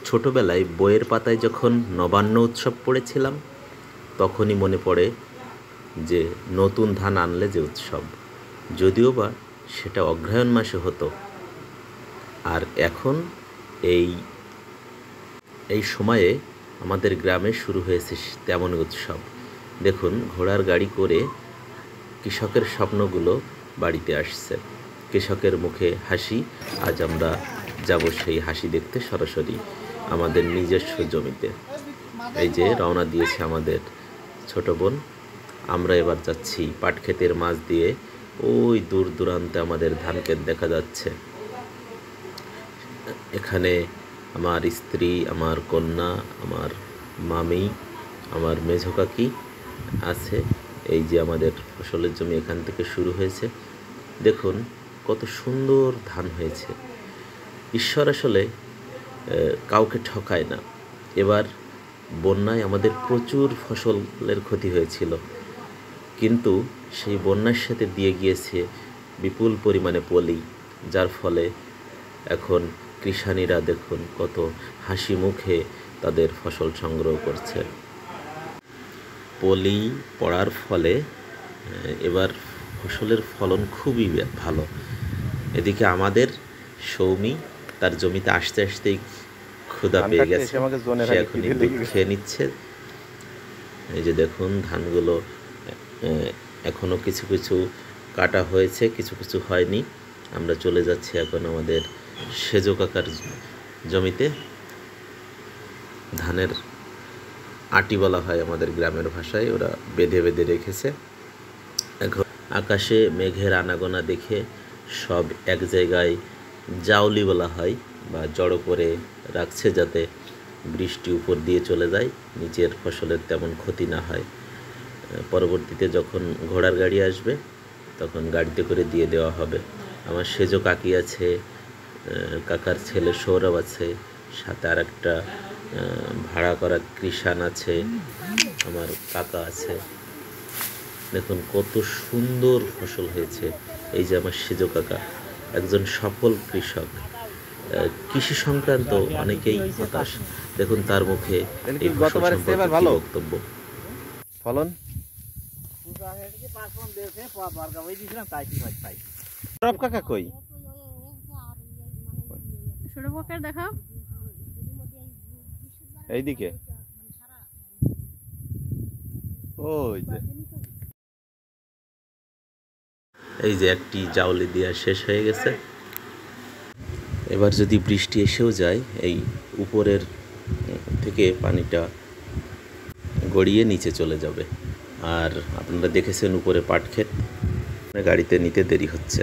ছোটবেলায় বইয়ের পাতায় যখন নবান্ন উৎসব পড়েছিলাম তখনই মনে পড়ে যে নতুন ধান আনলে যে উৎসব, যদিও বা সেটা অগ্রহায়ণ মাসে হতো। আর এখন এই এই সময়ে আমাদের গ্রামে শুরু হয়েছে তেমনই উৎসব। দেখুন, ঘোড়ার গাড়ি করে কৃষকের স্বপ্নগুলো বাড়িতে আসছে। কৃষকের মুখে হাসি। আজ আমরা যাব সেই হাসি দেখতে সরাসরি আমাদের নিজস্ব জমিতে। এই যে রওনা দিয়েছে আমাদের ছোট বোন। আমরা এবার যাচ্ছি পাট ক্ষেতের মাঝ দিয়ে। ওই দূর দূরান্তে আমাদের ধান ক্ষেত দেখা যাচ্ছে। এখানে আমার স্ত্রী, আমার কন্যা, আমার মামি, আমার মেঝো কাকি আছে। এই যে আমাদের ফসলের জমি এখান থেকে শুরু হয়েছে। দেখুন কত সুন্দর ধান হয়েছে। ঈশ্বর আসলে কাউকে ঠকায় না। এবার বন্যায় আমাদের প্রচুর ফসলের ক্ষতি হয়েছিল, কিন্তু সেই বন্যার সাথে দিয়ে গিয়েছে বিপুল পরিমাণে পলি, যার ফলে এখন কৃষানীরা দেখুন কত হাসি মুখে তাদের ফসল সংগ্রহ করছে। পলি পড়ার ফলে এবার ফসলের ফলন খুবই ভালো। এদিকে আমাদের সৌমি তার জমিতে আসতে আসতেই ক্ষুধা পেয়ে গেছে, সে এখন দুধ খেয়ে নিচ্ছে। এই যে দেখুন ধানগুলো এখনো কিছু কিছু কাটা হয়েছে, কিছু কিছু হয়নি। আমরা চলে যাচ্ছি এখন আমাদের সেজো কাকার জমিতে। ধানের আটি বলা হয় আমাদের গ্রামের ভাষায়, ওরা বেঁধে বেঁধে রেখেছে। এখন আকাশে মেঘের আনাগোনা দেখে সব এক জায়গায় জাউলি বলা হয় বা জড়ো করে রাখছে, যাতে বৃষ্টি উপর দিয়ে চলে যায়, নিচের ফসলের তেমন ক্ষতি না হয়। পরবর্তীতে যখন ঘোড়ার গাড়ি আসবে তখন গাড়িতে করে দিয়ে দেওয়া হবে। আমার সেজো কাকি আছে, কাকার ছেলে সৌরভ আছে, সাথে আর একটা ভাড়া করা কৃষাণ আছে, আমার কাকা আছে। দেখুন কত সুন্দর ফসল হয়েছে। এই যে আমার সেজো কাকা একজন সফল কৃষক। কৃষি সংক্রান্ত অনেকেই হতাশ। দেখুন তার মুখে এই ফসল সম্পর্কে কি বক্তব্য। ফলন কাকা কই দেখাও এইদিকে, ওই যে এই যে একটি জাউলি দেওয়া শেষ হয়ে গেছে। এবার যদি বৃষ্টি এসেও যায়, এই উপরের থেকে পানিটা গড়িয়ে নিচে চলে যাবে। আর আপনারা দেখেছেন উপরে পাট ক্ষেত, গাড়িতে নিতে দেরি হচ্ছে।